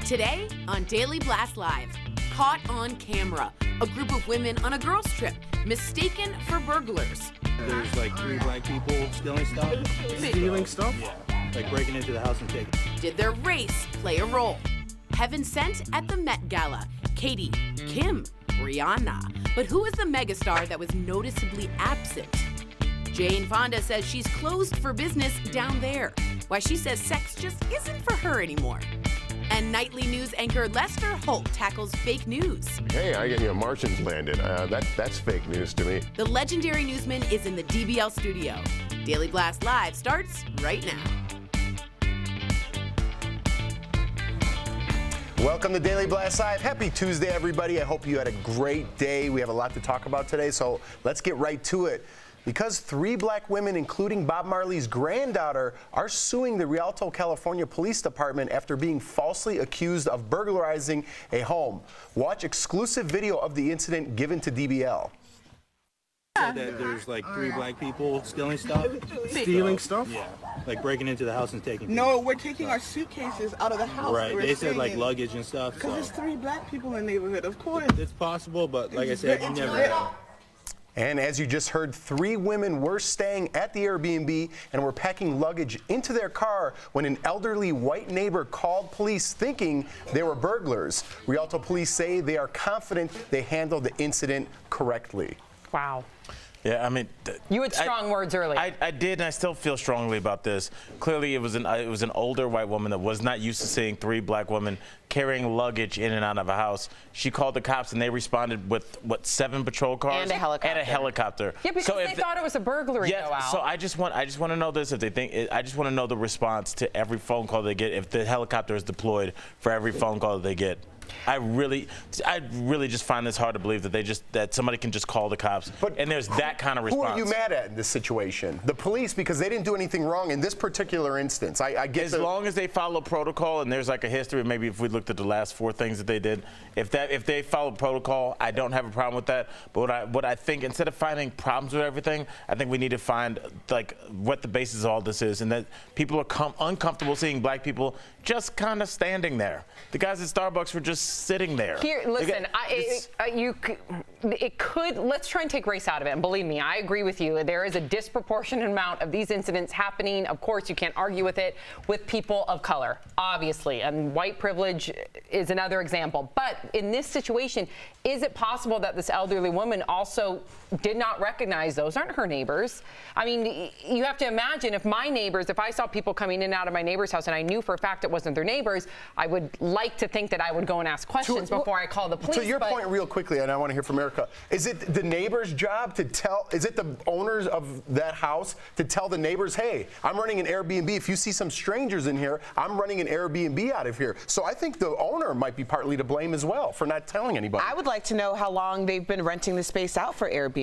Today on Daily Blast Live, caught on camera, a group of women on a girls' trip mistaken for burglars. There's like 3 black people stealing stuff. Stealing stuff? Yeah, like breaking into the house and taking it. Did their race play a role? Heaven sent at the Met Gala. Katie, Kim, Rihanna. But who is the megastar that was noticeably absent? Jane Fonda says she's closed for business down there. Why she says sex just isn't for her anymore. And nightly news anchor Lester Holt tackles fake news. Hey, Martians landed. That's fake news to me. The legendary newsman is in the DBL studio. Daily Blast Live starts right now. Welcome to Daily Blast Live. Happy Tuesday, everybody. I hope you had a great day. We have a lot to talk about today, so let's get right to it. Because 3 black women, including Bob Marley's granddaughter, are suing the Rialto, California Police Department after being falsely accused of burglarizing a home. Watch exclusive video of the incident given to DBL. That there's like 3 black people stealing stuff. Stealing stuff? Yeah, like breaking into the house and taking. No, we're taking our suitcases out of the house. Right. They said like luggage and stuff. Because there's 3 black people in the neighborhood, of course. It's possible, but like I said, you never know. And as you just heard, 3 women were staying at the Airbnb and were packing luggage into their car when an elderly white neighbor called police thinking they were burglars. Rialto police say they are confident they handled the incident correctly. Wow. Yeah, I mean, you had strong words earlier. I did, and I still feel strongly about this. Clearly, it was an older white woman that was not used to seeing 3 black women carrying luggage in and out of a house. She called the cops, and they responded with 7 patrol cars and a helicopter. Yeah, because they thought it was a burglary. Yeah, so I just want to know this. If they think, I just want to know the response to every phone call they get. If the helicopter is deployed for every phone call that they get. I really just find this hard to believe that somebody can just call the cops, and there's that kind of response. Who are you mad at in this situation? The police, because they didn't do anything wrong in this particular instance. I get as long as they follow protocol, and there's like a history. Maybe if we looked at the last 4 things that they did, if they follow protocol, I don't have a problem with that. But what I think, instead of finding problems with everything, I think we need to find like what the basis of all this is, and that people are uncomfortable seeing black people just kind of standing there. The guys at Starbucks were just sitting there. Here, listen, let's try and take race out of it. And believe me, I agree with you. There is a disproportionate amount of these incidents happening. Of course, you can't argue with it, with people of color, obviously. And white privilege is another example. But in this situation, is it possible that this elderly woman also did not recognize those aren't her neighbors? I mean, you have to imagine if my neighbors, if I saw people coming in and out of my neighbor's house and I knew for a fact it wasn't their neighbors, I would like to think that I would go and ask questions before I call the police. To your point real quickly, and I want to hear from Erica, is it the neighbor's job to tell, is it the owners of that house to tell the neighbors, hey, I'm running an Airbnb. If you see some strangers in here, I'm running an Airbnb out of here. So I think the owner might be partly to blame as well for not telling anybody. I would like to know how long they've been renting the space out for Airbnb.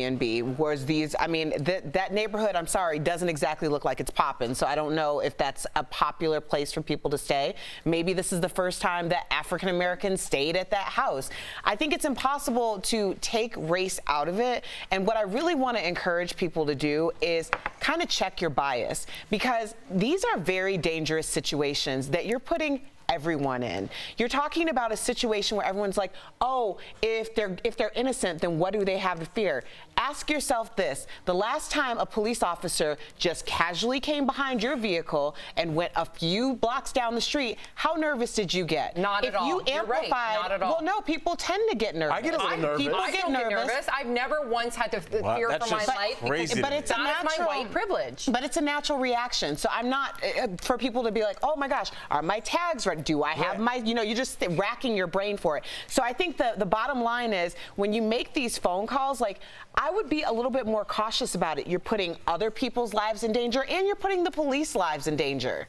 That neighborhood, I'm sorry, doesn't exactly look like it's popping. So I don't know if that's a popular place for people to stay. Maybe this is the first time that African Americans stayed at that house. I think it's impossible to take race out of it. And what I really want to encourage people to do is kind of check your bias, because these are very dangerous situations that you're putting everyone in. You're talking about a situation where everyone's like, oh, if they're innocent, then what do they have to fear? Ask yourself this: the last time a police officer just casually came behind your vehicle and went a few blocks down the street, how nervous did you get? Not at all. If you amplified, not at all. Well, no, people tend to get nervous. I get a little nervous. People I get don't nervous. get nervous. I've never once had to fear for my life. Crazy. But it's a natural, my white privilege. But it's a natural reaction. So I'm not for people to be like, oh my gosh, are my tags right? Do I have my? You're just racking your brain for it. So I think the bottom line is, when you make these phone calls, like, I would be a little bit more cautious about it. You're putting other people's lives in danger, and you're putting the police lives in danger.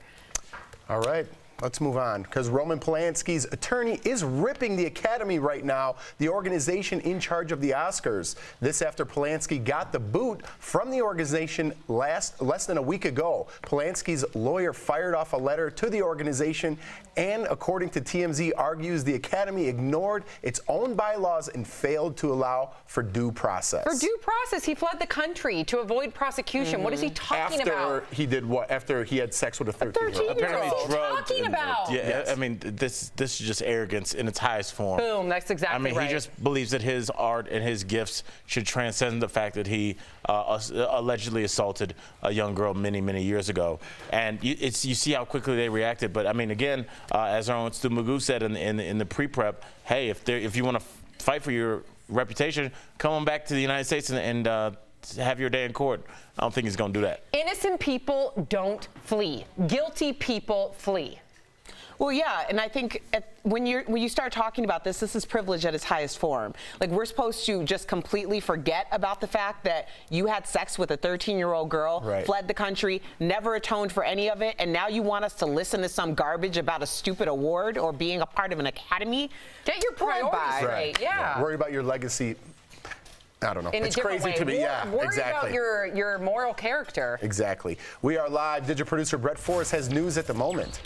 All right. Let's move on, because Roman Polanski's attorney is ripping the Academy right now, the organization in charge of the Oscars. This after Polanski got the boot from the organization less than a week ago. Polanski's lawyer fired off a letter to the organization and, according to TMZ, argues the Academy ignored its own bylaws and failed to allow for due process. For due process, he fled the country to avoid prosecution. What is he talking about? After he did what? After he had sex with a 13-year-old. Apparently drugged about? Yeah, Yes. I mean, this is just arrogance in its highest form. Boom, that's exactly right. He just believes that his art and his gifts should transcend the fact that he allegedly assaulted a young girl many, many years ago. And you see how quickly they reacted. But I mean, again, as our own Stu Magoo said in the pre-prep, hey, if you want to fight for your reputation, come on back to the United States and have your day in court. I don't think he's going to do that. Innocent people don't flee. Guilty people flee. Well, yeah, and I think when you start talking about this is privilege at its highest form. Like, we're supposed to just completely forget about the fact that you had sex with a 13-year-old girl, right, fled the country, never atoned for any of it, and now you want us to listen to some garbage about a stupid award or being a part of an academy? Get your priorities straight. Yeah. Worry about your legacy. I don't know. In it's a different crazy way. to me. Yeah, Worry exactly. about your moral character. Exactly. We are live. Digital producer Brett Forrest has news at the moment.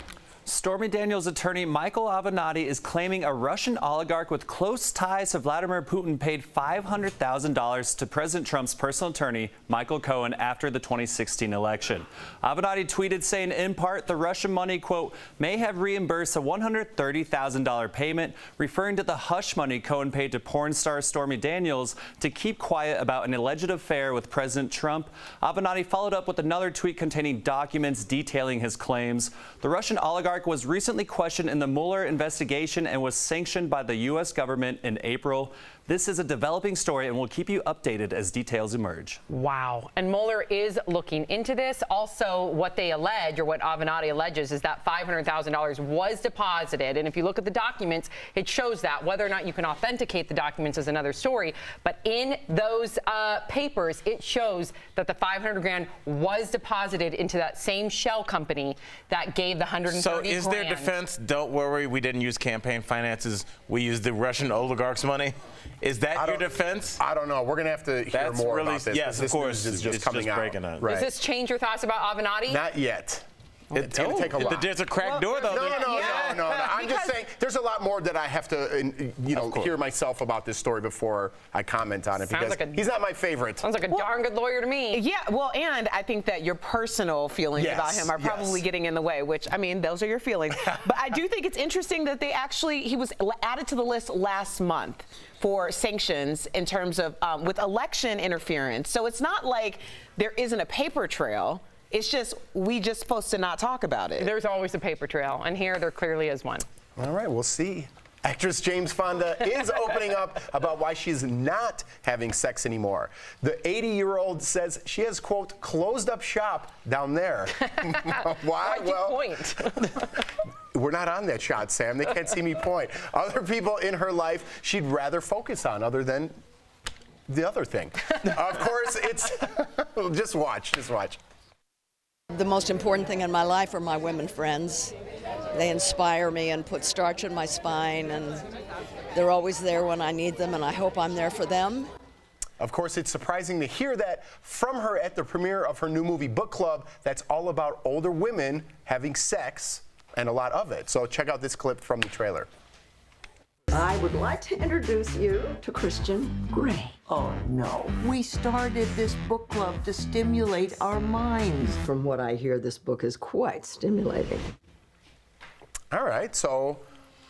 Stormy Daniels' attorney Michael Avenatti is claiming a Russian oligarch with close ties to Vladimir Putin paid $500,000 to President Trump's personal attorney, Michael Cohen, after the 2016 election. Avenatti tweeted saying, in part, the Russian money, quote, may have reimbursed a $130,000 payment, referring to the hush money Cohen paid to porn star Stormy Daniels to keep quiet about an alleged affair with President Trump. Avenatti followed up with another tweet containing documents detailing his claims. The Russian oligarch was recently questioned in the Mueller investigation and was sanctioned by the U.S. government in April. This is a developing story, and we'll keep you updated as details emerge. Wow. And Mueller is looking into this. Also, what they allege, or what Avenatti alleges, is that $500,000 was deposited. And if you look at the documents, it shows that. Whether or not you can authenticate the documents is another story. But in those papers, it shows that the $500,000 was deposited into that same shell company that gave the $130,000. So is their defense, don't worry, we didn't use campaign finances, we used the Russian oligarchs' money? Is that your defense? I don't know. We're going to have to hear more about this. Yes, of course. This news is just coming out. Breaking out. Right. Does this change your thoughts about Avenatti? Not yet. It's going to take a lot. There's a cracked door, though. No. I'm just saying there's a lot more that I have to, hear myself about this story before I comment on it, because he's not my favorite. Sounds like a darn good lawyer to me. Yeah, well, and I think that your personal feelings about him are probably getting in the way, which, I mean, those are your feelings. But I do think it's interesting that he was added to the list last month for sanctions in terms of with election interference. So it's not like there isn't a paper trail. It's just we just supposed to not talk about it. There's always a paper trail, and here there clearly is one. All right, we'll see. Actress James Fonda is opening up about why she's not having sex anymore. The 80-year-old says she has, quote, closed up shop down there. Why? Why'd you point? We're not on that shot, Sam. They can't see me point. Other people in her life she'd rather focus on other than the other thing. Of course, it's just watch. The most important thing in my life are my women friends. They inspire me and put starch in my spine, and they're always there when I need them, and I hope I'm there for them. Of course, it's surprising to hear that from her at the premiere of her new movie Book Club that's all about older women having sex, and a lot of it. So check out this clip from the trailer. I would like to introduce you to Christian Grey. Oh, no. We started this book club to stimulate our minds. From what I hear, this book is quite stimulating. All right, so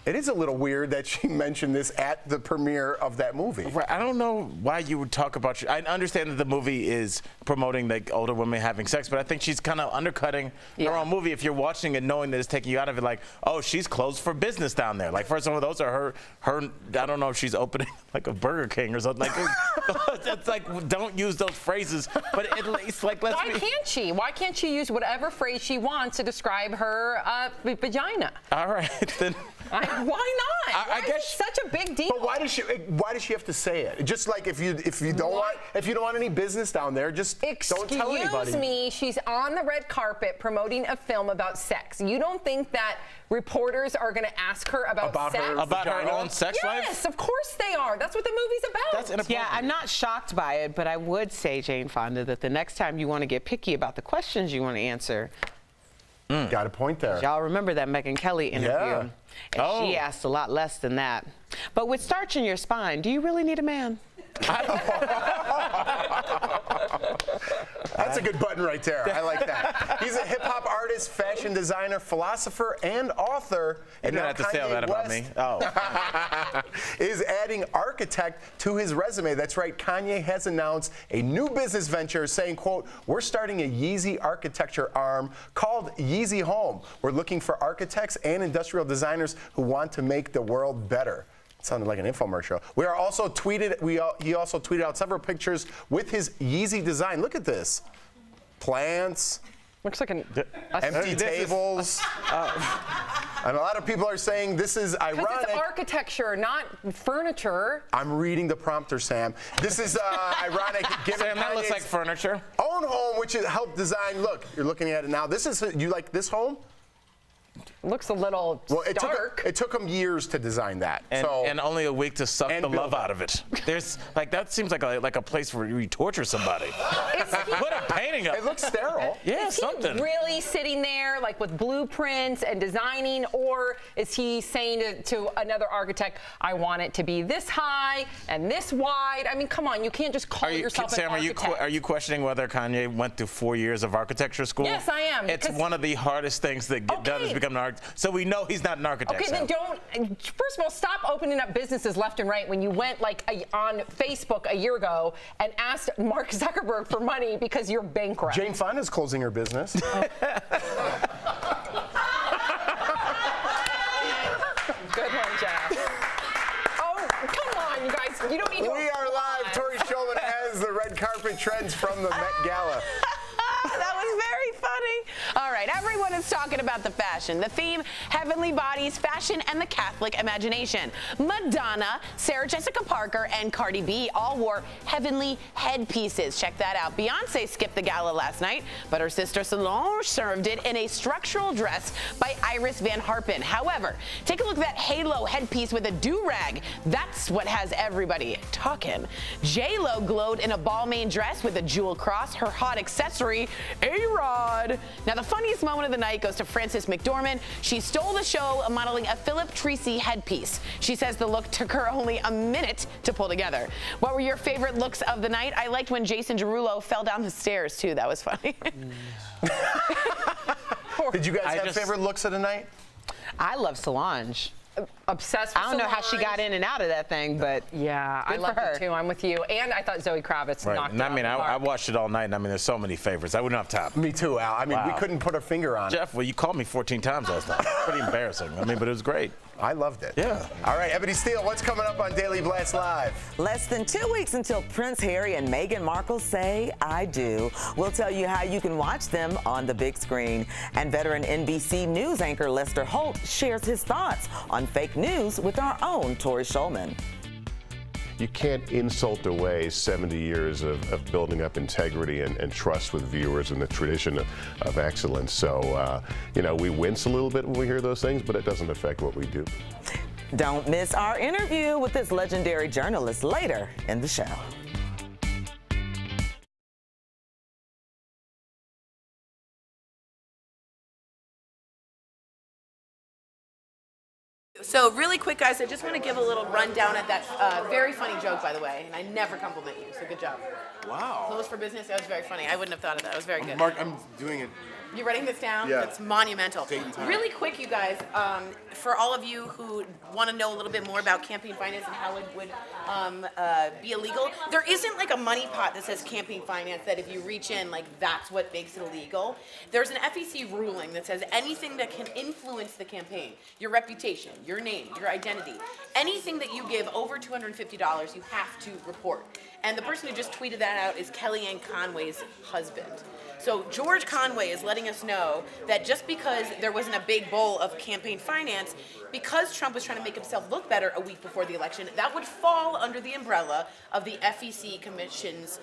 it is a little weird that she mentioned this at the premiere of that movie. Right, I don't know why you would talk about. I understand that the movie is promoting like older women having sex, but I think she's kind of undercutting her own movie. If you're watching it knowing that it's taking you out of it, like, oh, she's closed for business down there. Like, first of all, those are her. I don't know if she's opening like a Burger King or something. Like, that's like, don't use those phrases. But at least, like, let's. Why can't she? Why can't she use whatever phrase she wants to describe her vagina? All right, then. Why not? I guess it's such a big deal. But why does she have to say it? Just like if you don't want any business down there, just don't tell anybody. Excuse me, she's on the red carpet promoting a film about sex. You don't think that reporters are going to ask her about sex? About her own sex life? Yes, of course they are. That's what the movie's about. That's inappropriate. Yeah, I'm not shocked by it, but I would say, Jane Fonda, that the next time you want to get picky about the questions you want to answer. Got a point there. Y'all remember that Megyn Kelly interview? Yeah. And she asked a lot less than that. But with starch in your spine, do you really need a man? That's That's a good button right there. I like that. He's a hip-hop artist, fashion designer, philosopher, and author. And You now don't have to say all Kanye that about West me. Oh. is adding architect to his resume. That's right. Kanye has announced a new business venture saying, quote, we're starting a Yeezy architecture arm called Yeezy Home. We're looking for architects and industrial designers who want to make the world better. It sounded like an infomercial. He also tweeted out several pictures with his Yeezy design. Look at this. Plants. Looks like an empty tables. And a lot of people are saying this is ironic. Because it's architecture, not furniture. I'm reading the prompter, Sam. This is ironic. Given Sam, that looks Kanye's like furniture. Own home, which is helped design. Look, you're looking at it now. This is, you like this home? Looks a little stark. It took him years to design that. And only a week to suck the love out of it. There's that seems like a place where you torture somebody. Put a painting up. It looks sterile. Yeah, is something. He really sitting there like with blueprints and designing, or is he saying to another architect, I want it to be this high and this wide? I mean, come on, you can't just call yourself an architect. Sam, are you questioning whether Kanye went through 4 years of architecture school? Yes, I am. It's one of the hardest things that get done is become an architect. So we know he's not an architect. Okay, then first of all, stop opening up businesses left and right when you went on Facebook a year ago and asked Mark Zuckerberg for money because you're bankrupt. Jane Fonda's closing her business. Good one, Jeff. Oh, come on, you guys. You don't need to. We are live. Tori Shulman has the red carpet trends from the Met Gala. That was very funny. All right, everyone is talking about the fashion. The theme, heavenly bodies, fashion, and the Catholic imagination. Madonna, Sarah Jessica Parker, and Cardi B all wore heavenly headpieces. Check that out. Beyonce skipped the gala last night, but her sister Solange served it in a structural dress by Iris Van Harpen. However, take a look at that halo headpiece with a do-rag. That's what has everybody talking. J-Lo glowed in a Balmain dress with a jewel cross, her hot accessory, A-Rod. Now, the funniest moment of the night goes to Frances McDormand. She stole the show modeling a Philip Treacy headpiece. She says the look took her only a minute to pull together. What were your favorite looks of the night? I liked when Jason Derulo fell down the stairs, too. That was funny. Did you guys have favorite looks of the night? I love Solange. Obsessed with I don't know how she got in and out of that thing, but yeah, I love her too. I'm with you. And I thought Zoe Kravitz knocked it out of the park. I watched it all night, and I mean, there's so many favorites. I wouldn't have time. Me too, Al. I mean, we couldn't put a finger on it. Jeff, well, you called me 14 times last night. Pretty embarrassing. I mean, but it was great. I loved it. Yeah. All right, Ebony Steele, what's coming up on Daily Blast Live? Less than 2 weeks until Prince Harry and Meghan Markle say I do. We'll tell you how you can watch them on the big screen. And veteran NBC News anchor Lester Holt shares his thoughts on fake news with our own Tori Shulman. You can't insult away 70 years of building up integrity and trust with viewers and the tradition of excellence. So, we wince a little bit when we hear those things, but it doesn't affect what we do. Don't miss our interview with this legendary journalist later in the show. So really quick, guys, I just want to give a little rundown at that very funny joke, by the way, and I never compliment you, so good job. Wow. Close for business, that was very funny. I wouldn't have thought of that. It was very good. Mark, I'm doing it. You writing this down? Yeah. That's monumental. Taking time. Really quick, you guys, for all of you who want to know a little bit more about campaign finance and how it would be illegal, there isn't like a money pot that says campaign finance that if you reach in, like that's what makes it illegal. There's an FEC ruling that says anything that can influence the campaign, your reputation, your name, your identity, anything that you give over $250, you have to report. And the person who just tweeted that out is Kellyanne Conway's husband. So George Conway is letting us know that just because there wasn't a big bowl of campaign finance, because Trump was trying to make himself look better a week before the election, that would fall under the umbrella of the FEC Commission's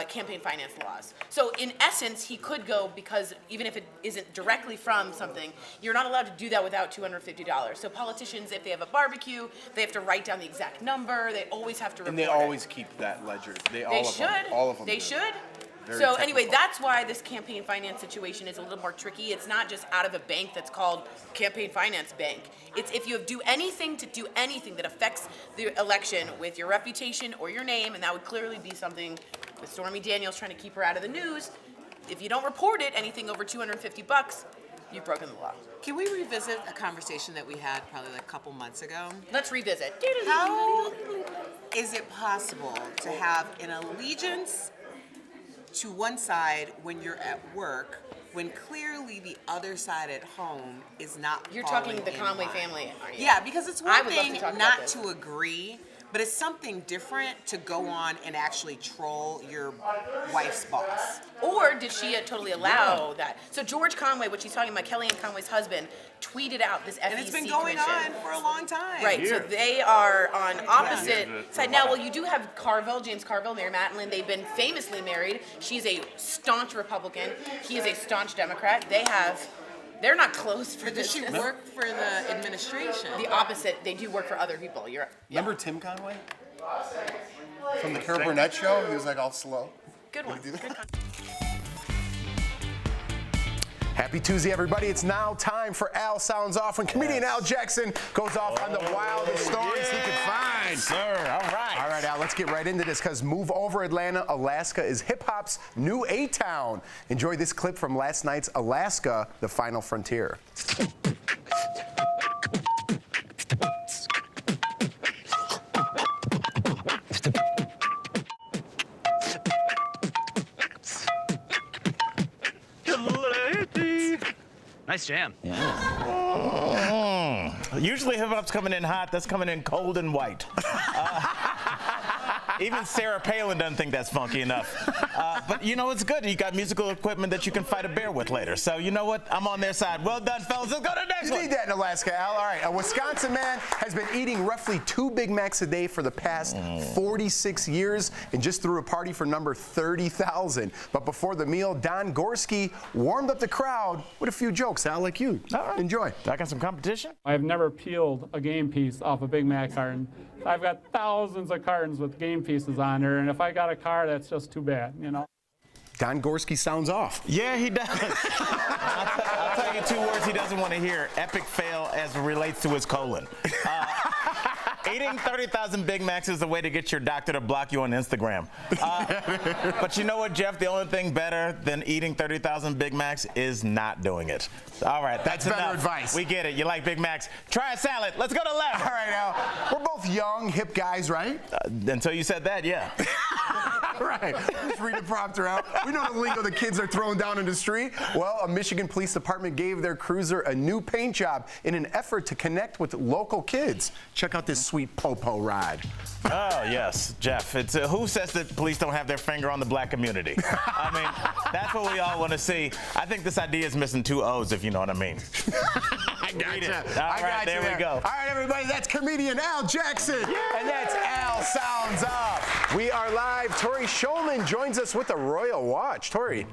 campaign finance laws. So in essence, he could go, because even if it isn't directly from something, you're not allowed to do that without $250. So politicians, if they have a barbecue, they have to write down the exact number. They always have to report And they always keep that ledger. They should. All of them. They should. So anyway, that's why this campaign finance situation is a little more tricky. It's not just out of a bank that's called Campaign Finance Bank. It's if you do anything that affects the election with your reputation or your name, and that would clearly be something with Stormy Daniels trying to keep her out of the news. If you don't report it, anything over $250, you've broken the law. Can we revisit a conversation that we had probably like a couple months ago? Let's revisit. How is it possible to have an allegiance to one side when you're at work, when clearly the other side at home is not? You're falling talking the in Conway line? family, aren't you? Yeah, because it's I one would love thing to talk about not this. to agree, but it's something different to go on and actually troll your wife's boss. Or did she totally allow that? So George Conway, what she's talking about, Kellyanne Conway's husband, tweeted out this FEC And it's been going commission. on for a long time. Right, so they are on opposite side. Now, well, you do have Carville, James Carville, Mary Matlin. They've been famously married. She's a staunch Republican. He is a staunch Democrat. They're not close for Does this. she work for the administration? The opposite. They do work for other people. Remember Tim Conway? From the Carol Burnett show? He was like all slow. Good one. Good one. Happy Tuesday, everybody. It's now time for Al Sounds Off, when comedian Al Jackson goes off on the wildest stories he could find. Sir, all right. All right, Al, let's get right into this, because Move Over Atlanta, Alaska is hip-hop's new A-town. Enjoy this clip from last night's Alaska, The Final Frontier. Nice jam. Usually hip hop's coming in hot. That's coming in cold and white. Even Sarah Palin doesn't think that's funky enough. But you know, it's good. You got musical equipment that you can fight a bear with later. So you know what? I'm on their side. Well done, fellas. Let's go to the next You one. need that in Alaska, Al. All right, a Wisconsin man has been eating roughly 2 Big Macs a day for the past 46 years and just threw a party for number 30,000. But before the meal, Don Gorski warmed up the crowd with a few jokes, Al, like you. All right. Enjoy. I got some competition. I've never peeled a game piece off a Big Mac carton. I've got thousands of cartons with game pieces on there, and if I got a car, that's just too bad, you know? Don Gorski sounds off. Yeah, he does. I'll tell you 2 words he doesn't want to hear. Epic fail as it relates to his colon. Eating 30,000 Big Macs is the way to get your doctor to block you on Instagram. But you know what, Jeff? The only thing better than eating 30,000 Big Macs is not doing it. All right, that's better enough. advice. We get it. You like Big Macs. Try a salad. Let's go to left. All right, Al. We're both young, hip guys, right? Until you said that, yeah. Right. Just read the prompter out. We know the lingo the kids are throwing down in the street. Well, a Michigan police department gave their cruiser a new paint job in an effort to connect with local kids. Check out this sweet Popo ride. Oh, yes, Jeff. It's who says that police don't have their finger on the black community? I mean, that's what we all want to see. I think this idea is missing 2 O's, if you know what I mean. I got you. All right, there we go. All right, everybody, that's comedian Al Jackson. And that's Al Sounds Off. We are live. Tori Shulman joins us with a Royal Watch. Tori.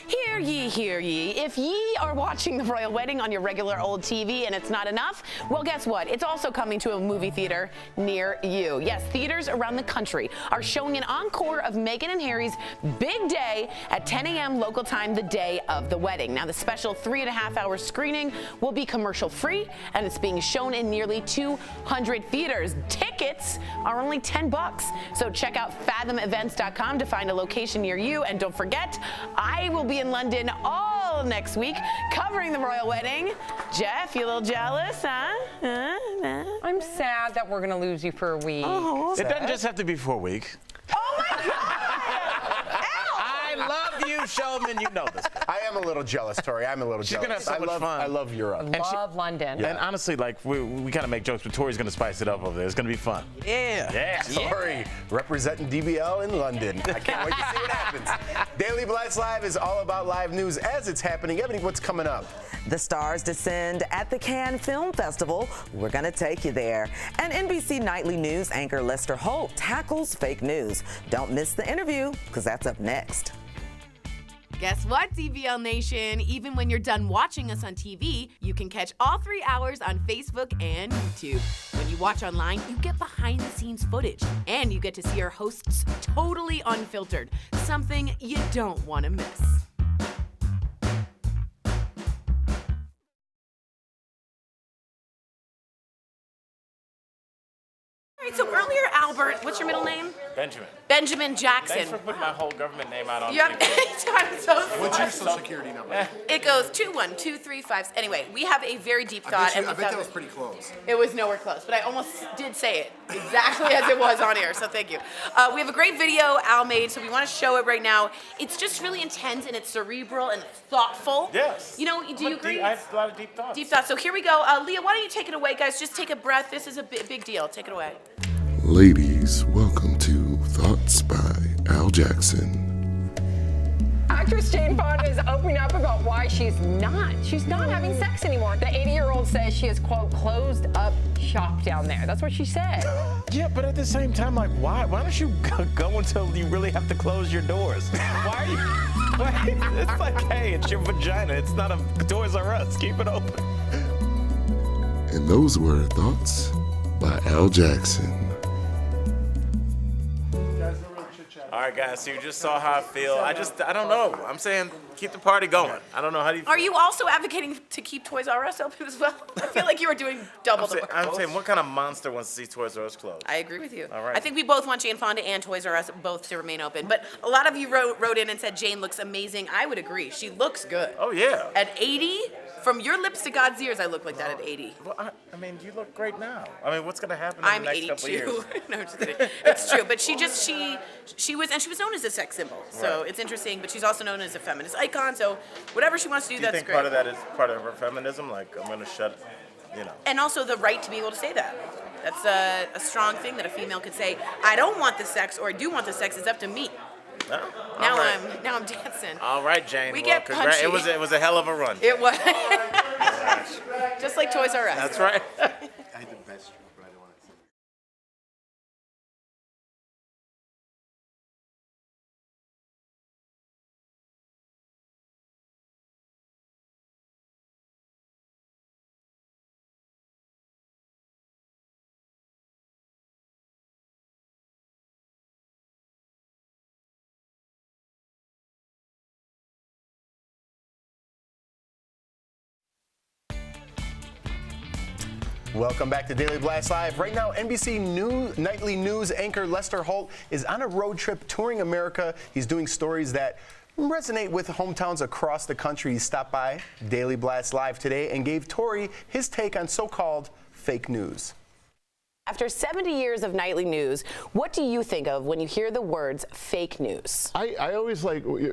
Hear ye, hear ye. If ye are watching the royal wedding on your regular old TV and it's not enough, well, guess what? It's also coming to a movie theater near you. Yes, theaters around the country are showing an encore of Meghan and Harry's big day at 10 a.m. local time the day of the wedding. Now, the special 3.5-hour screening will be commercial free, and it's being shown in nearly 200 theaters. Tickets are only $10. So check out fathomevents.com to find a location near you. And don't forget, I will be in London all next week covering the royal wedding. Jeff, you a little jealous, huh? I'm sad that we're going to lose you for a week. It doesn't just have to be for a week. Oh, my God! I love you, Shulman. You know this. I am a little jealous, Tori. I'm a little She's jealous. gonna have so much fun. I love Europe. Love London. And honestly, like, we kind of make jokes, but Tori's going to spice it up over there. It's going to be fun. Yeah. Yeah. Tori, representing DBL in London. I can't wait to see what happens. Daily Blast Live is all about live news as it's happening. Ebony, what's coming up? The stars descend at the Cannes Film Festival. We're going to take you there. And NBC Nightly News anchor Lester Holt tackles fake news. Don't miss the interview, because that's up next. Guess what, DBL Nation? Even when you're done watching us on TV, you can catch all 3 hours on Facebook and YouTube. When you watch online, you get behind-the-scenes footage, and you get to see our hosts totally unfiltered, something you don't want to miss. All right, so earlier, Al Albert, what's your middle name? Benjamin. Benjamin Jackson. Thanks for putting my whole government name out on Yep. TV. I'm so What's your sorry. social security number? It goes 21235. Anyway, we have a very deep thought. I bet that was pretty close. It was nowhere close, but I almost did say it exactly as it was on air, so thank you. We have a great video Al made, so we want to show it right now. It's just really intense, and it's cerebral and thoughtful. Yes. You know, do you agree? I have a lot of deep thoughts. Deep thoughts. So here we go. Leah, why don't you take it away, guys? Just take a breath. This is a big deal. Take it away. Ladies, welcome to Thoughts by Al Jackson. Actress Jane Fonda is opening up about why she's not having sex anymore. The 80-year-old says she has, quote, closed up shop down there. That's what she said. Yeah, but at the same time, like, why don't you go until you really have to close your doors? Why are you? It's like, hey, it's your vagina. It's not a Toys R Us. Keep it open. And those were Thoughts by Al Jackson. All right, guys, so you just saw how I feel. I don't know. I'm saying keep the party going. I don't know. How do you feel? Are you also advocating to keep Toys R Us open as well? I feel like you were doing double the work. I'm saying, what kind of monster wants to see Toys R Us closed? I agree with you. All right. I think we both want Jane Fonda and Toys R Us both to remain open. But a lot of you wrote in and said Jane looks amazing. I would agree. She looks good. Oh, yeah. At 80, from your lips to God's ears, I look like that at 80. Well, I mean, you look great now. I mean, what's going to happen in I'm the next 82. couple of years? No, just kidding. It's true. But she was known as a sex symbol. So Right. it's interesting. But she's also known as a feminist icon. So whatever she wants to do, Do you that's think great. part of that is part of her feminism? Like, I'm going to shut, you know. And also the right to be able to say that. That's a strong thing that a female could say. I don't want the sex, or I do want the sex. It's up to me. No? Now All right. I'm dancing. All right, Jane. We well, get punchy. It was a hell of a run. It was. Just like Toys R Us. That's right. I had the best joke, but I don't want to say it. Welcome back to Daily Blast Live. Right now, NBC nightly news anchor Lester Holt is on a road trip touring America. He's doing stories that resonate with hometowns across the country. He stopped by Daily Blast Live today and gave Tori his take on so-called fake news. After 70 years of nightly news, what do you think of when you hear the words fake news? I always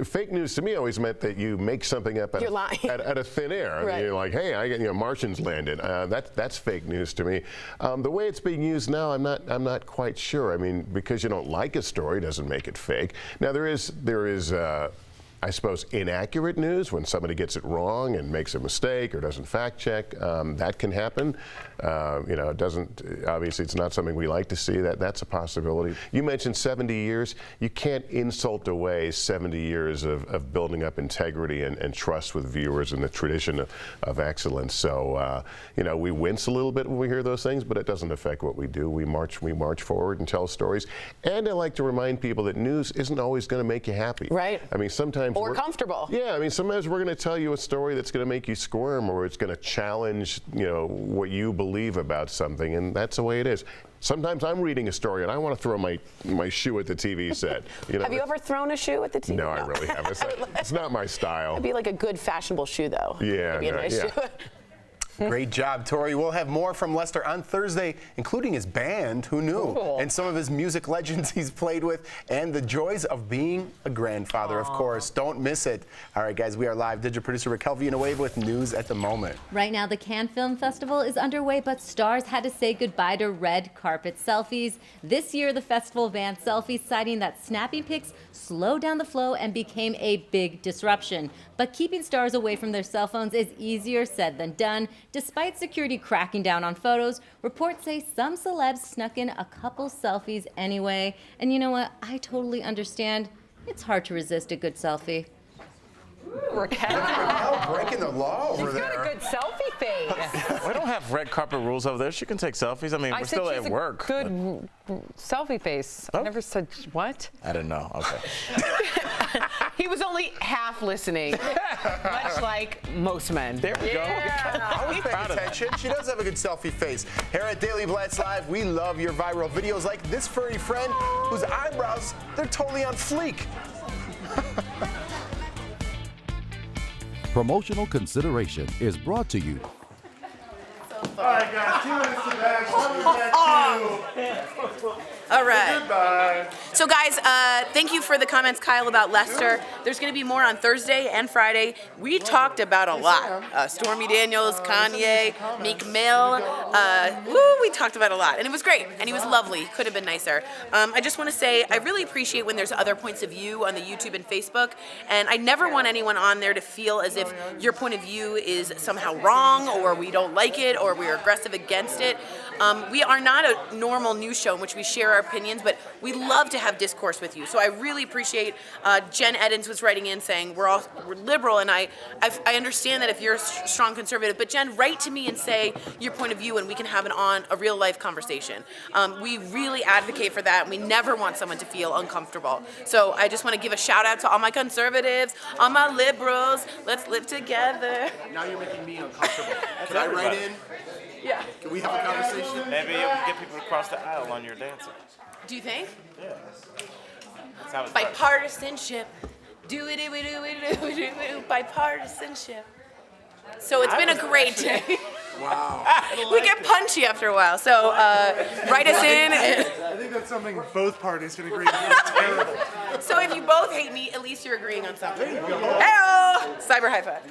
fake news to me always meant that you make something up You're lying. at a thin air. I Right. mean, you're like, hey, Martians landed. That's fake news to me. The way it's being used now, I'm not quite sure. I mean, because you don't like a story doesn't make it fake. Now there is I suppose, inaccurate news when somebody gets it wrong and makes a mistake or doesn't fact check. That can happen. It doesn't, obviously it's not something we like to see. That's a possibility. You mentioned 70 years. You can't insult away 70 years of building up integrity and trust with viewers and the tradition of excellence. So, we wince a little bit when we hear those things, but it doesn't affect what we do. We march forward and tell stories. And I like to remind people that news isn't always going to make you happy. Right. I mean, sometimes Or comfortable. Yeah, I mean, sometimes we're going to tell you a story that's going to make you squirm, or it's going to challenge, what you believe about something, and that's the way it is. Sometimes I'm reading a story and I want to throw my shoe at the TV set. Have you ever thrown a shoe at the TV? No, I really haven't. It's not my style. It'd be like a good fashionable shoe, though. Yeah, It'd be a nice shoe. Great job, Tori. We'll have more from Lester on Thursday, including his band, who knew, Cool. and some of his music legends he's played with, and the joys of being a grandfather, of course. Don't miss it. All right, guys, we are live. Digital producer Raquel Villanueva with news at the moment. Right now, the Cannes Film Festival is underway, but stars had to say goodbye to red carpet selfies. This year, the festival banned selfies, citing that snapping pics slowed down the flow and became a big disruption. But keeping stars away from their cell phones is easier said than done. Despite security cracking down on photos, reports say some celebs snuck in a couple selfies anyway. And you know what? I totally understand. It's hard to resist a good selfie. Raquel. Breaking the law over She's got there. a good selfie face. We don't have red carpet rules over there. She can take selfies. I mean, we're still at work. Good selfie face. I never said what? I didn't know. Okay. He was only half listening, much like most men. There we go. I was paying attention. She does have a good selfie face. Here at Daily Blast Live, we love your viral videos like this furry friend whose eyebrows, they're totally on fleek. Promotional consideration is brought to you. All right, guys, 2 minutes to back. 1 minute back, 2. All right. Goodbye. So, guys, thank you for the comments, Kyle, about Lester. There's going to be more on Thursday and Friday. We talked about a lot. Stormy Daniels, Kanye, Meek Mill. We talked about a lot. And it was great. And he was lovely. Could have been nicer. I just want to say I really appreciate when there's other points of view on the YouTube and Facebook. And I never want anyone on there to feel as if your point of view is somehow wrong or we don't like it or we're aggressive against it. We are not a normal news show in which we share our opinions, but we love to have discourse with you. So I really appreciate Jen Eddins was writing in saying we're liberal, and I understand that if you're a strong conservative, but Jen, write to me and say your point of view, and we can have a real life conversation. We really advocate for that, and we never want someone to feel uncomfortable. So I just want to give a shout out to all my conservatives, all my liberals. Let's live together. Now you're making me uncomfortable. Can I write in? Yeah. Can we have a conversation? Maybe you'll get people to cross the aisle on your dancing. Do you think? Yeah. That's how it's done. Bipartisanship. Do it, bipartisanship. So it's been a great day. Wow. We get punchy after a while. So write us in. I think that's something both parties can agree on. It's terrible. So if you both hate me, at least you're agreeing on something. Hey-oh! Cyber high five.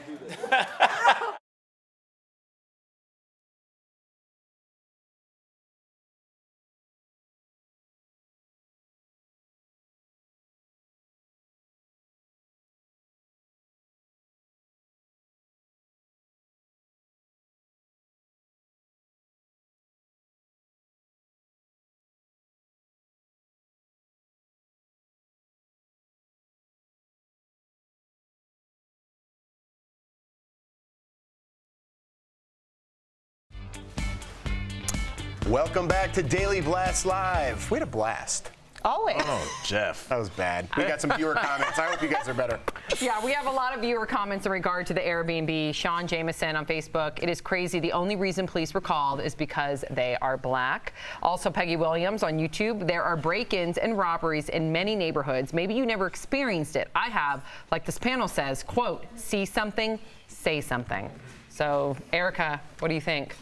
Welcome back to Daily Blast Live. We had a blast. Always. Oh, Jeff. That was bad. We got some viewer comments. I hope you guys are better. Yeah, we have a lot of viewer comments in regard to the Airbnb. Sean Jameson on Facebook. It is crazy. The only reason police were called is because they are black. Also, Peggy Williams on YouTube. There are break-ins and robberies in many neighborhoods. Maybe you never experienced it. I have. Like this panel says, quote, see something, say something. So, Erica, what do you think?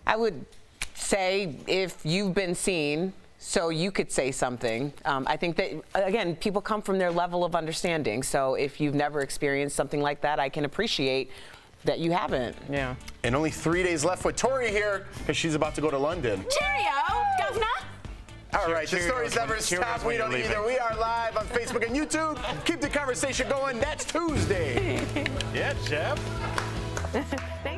I would say if you've been seen, so you could say something. I think that, again, people come from their level of understanding. So if you've never experienced something like that, I can appreciate that you haven't. Yeah. And only 3 days left with Tori here because she's about to go to London. Cheerio, governor. All right, the stories never stop. We don't either. We are live on Facebook and YouTube. Keep the conversation going. That's Tuesday. Yeah, Jeff. Thank